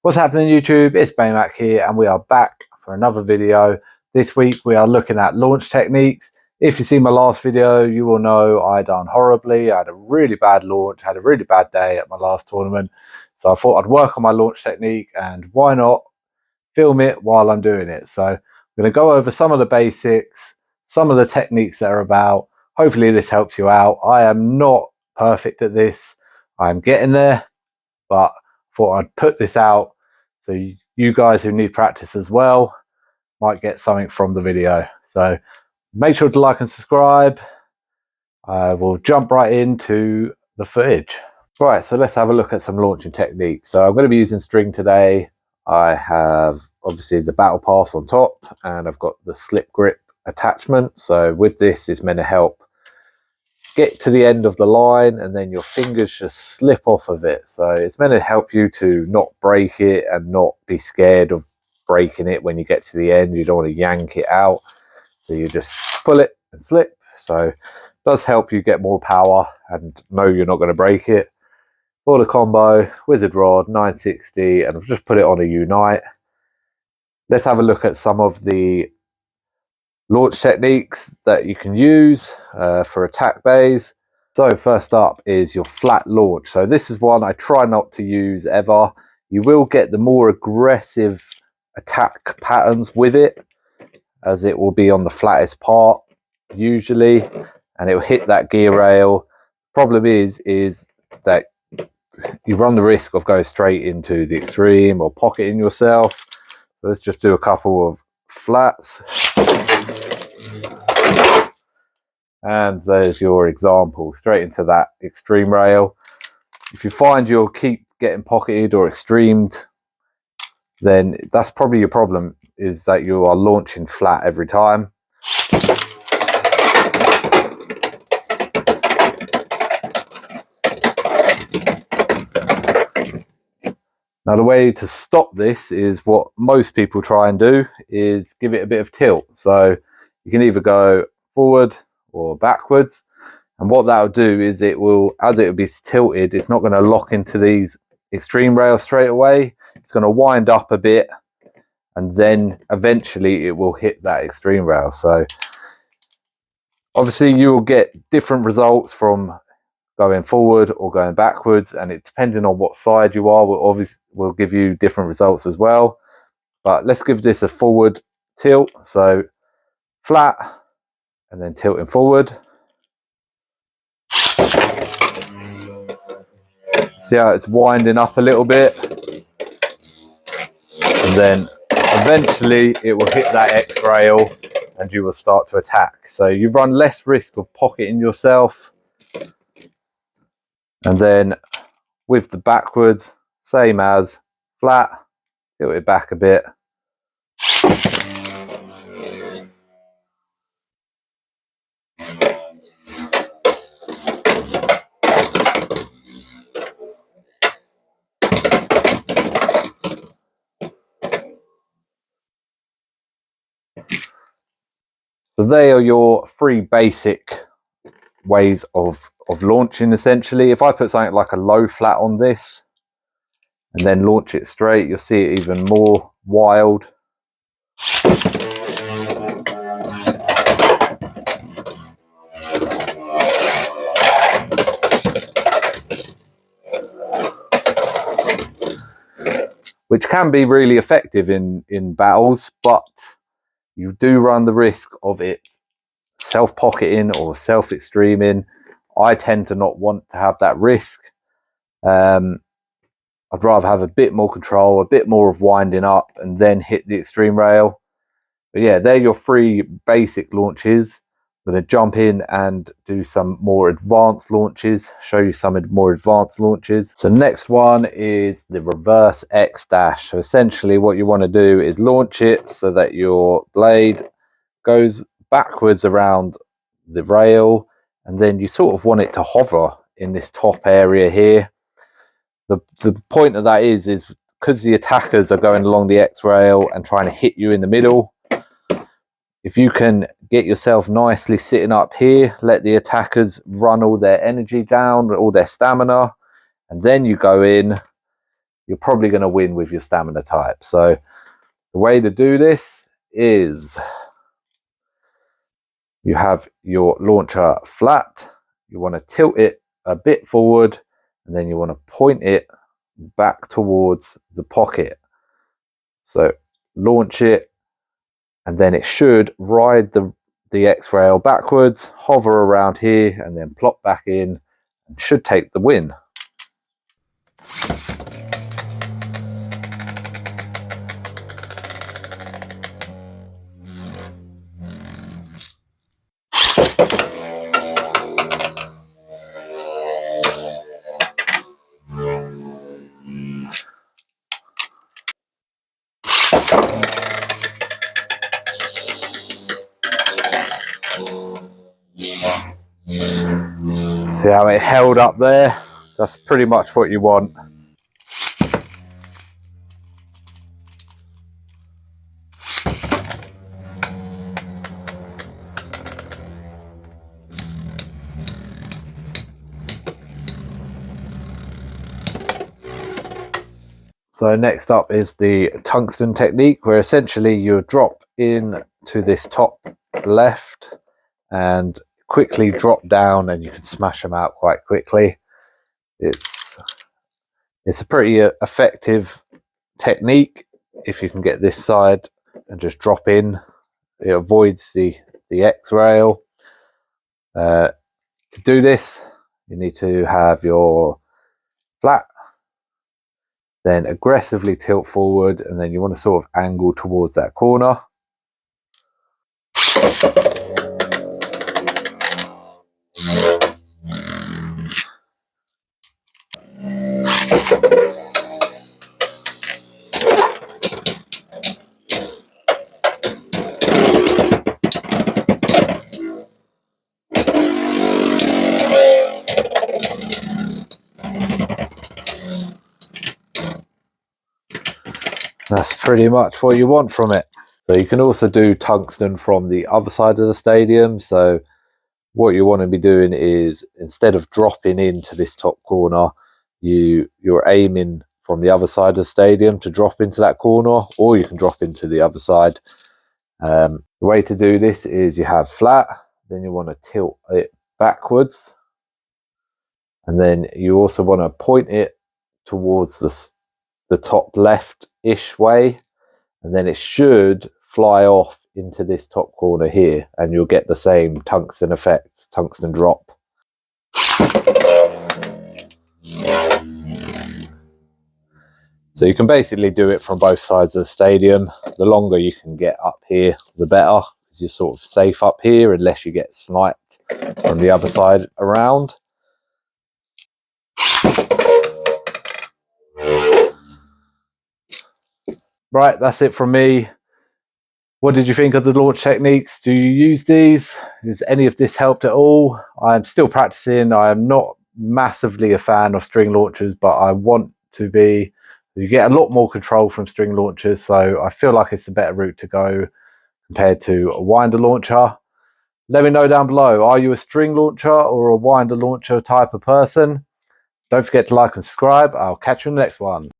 What's happening YouTube? It's Beymac here and we are back for another video. This week we are looking at launch techniques. If you see my last video, you will know I done horribly. I had a really bad launch, had a really bad day at my last tournament. So I thought I'd work on my launch technique and why not film it while I'm doing it. So I'm going to go over some of the basics, some of the techniques that are about. Hopefully this helps you out. I am not perfect at this. I'm getting there, but thought I'd put this out so you guys who need practice as well might get something from the video. So make sure to like and subscribe. I will jump right into the footage. Right, so let's have a look at some launching techniques. So I'm going to be using string today. I have obviously the battle pass on top and I've got the slip grip attachment. So with this, it's meant to help get to the end of the line and then your fingers just slip off of it. So it's meant to help you to not break it and not be scared of breaking it when you get to the end. You don't want to yank it out, so you just pull it and slip. So it does help you get more power and know you're not going to break it. For the combo, wizard rod 960, and I've just put it on a unite. Let's have a look at some of the launch techniques that you can use for attack bays. So first up is your flat launch. So this is one I try not to use ever. You will get the more aggressive attack patterns with it, as it will be on the flattest part usually, and it will hit that gear rail. Problem is that you run the risk of going straight into the extreme or pocketing yourself. So let's just do a couple of flats. And there's your example, straight into that extreme rail. If you find you'll keep getting pocketed or extremed, then that's probably your problem, is that you are launching flat every time. Now the way to stop this is what most people try and do, is give it a bit of tilt. So you can either go forward or backwards, and what that will do is it will, as it will be tilted, it's not going to lock into these extreme rails straight away. It's going to wind up a bit and then eventually it will hit that extreme rail. So obviously you will get different results from going forward or going backwards, and it, depending on what side you are, will give you different results as well. But let's give this a forward tilt. So flat and then tilting forward. See how it's winding up a little bit, and then eventually it will hit that X rail and you will start to attack. So you run less risk of pocketing yourself. And then with the backwards, same as flat, tilt it back a bit. So they are your three basic ways of launching essentially. If I put something like a low flat on this and then launch it straight, you'll see it even more wild. Which can be really effective in battles, but you do run the risk of it self-pocketing or self-extreming. I tend to not want to have that risk. I'd rather have a bit more control, a bit more of winding up and then hit the extreme rail. But yeah, they're your three basic launches. I'm going to jump in and do some more advanced launches, show you some more advanced launches. So next one is the reverse X dash. So essentially what you want to do is launch it so that your blade goes backwards around the rail, and then you sort of want it to hover in this top area here. The point of that is because the attackers are going along the X rail and trying to hit you in the middle. If you can get yourself nicely sitting up here, let the attackers run all their energy down, all their stamina, and then you go in, you're probably going to win with your stamina type. So the way to do this is you have your launcher flat, you want to tilt it a bit forward, and then you want to point it back towards the pocket. So launch it, and then it should ride the X-rail backwards, hover around here, and then plop back in, and should take the win. See how it held up there? That's pretty much what you want. So next up is the tungsten technique, where essentially you drop in to this top left and quickly drop down, and you can smash them out quite quickly. It's a pretty effective technique if you can get this side and just drop in. It avoids the X-rail. To do this, you need to have your flat, then aggressively tilt forward, and then you want to sort of angle towards that corner. That's pretty much what you want from it. So you can also do tungsten from the other side of the stadium. So what you want to be doing is, instead of dropping into this top corner, you're aiming from the other side of the stadium to drop into that corner, or you can drop into the other side. The way to do this is you have flat, then you want to tilt it backwards, and then you also want to point it towards the top left-ish way, and then it should fly off into this top corner here, and you'll get the same tungsten effect, tungsten drop. So you can basically do it from both sides of the stadium. The longer you can get up here, the better, because you're sort of safe up here unless you get sniped from the other side around. Right, that's it from me. What did you think of the launch techniques? Do you use these? Has any of this helped at all? I'm still practicing. I am not massively a fan of string launchers, but I want to be. You get a lot more control from string launchers, so I feel like it's the better route to go compared to a winder launcher. Let me know down below, are you a string launcher or a winder launcher type of person? Don't forget to like and subscribe. I'll catch you in the next one.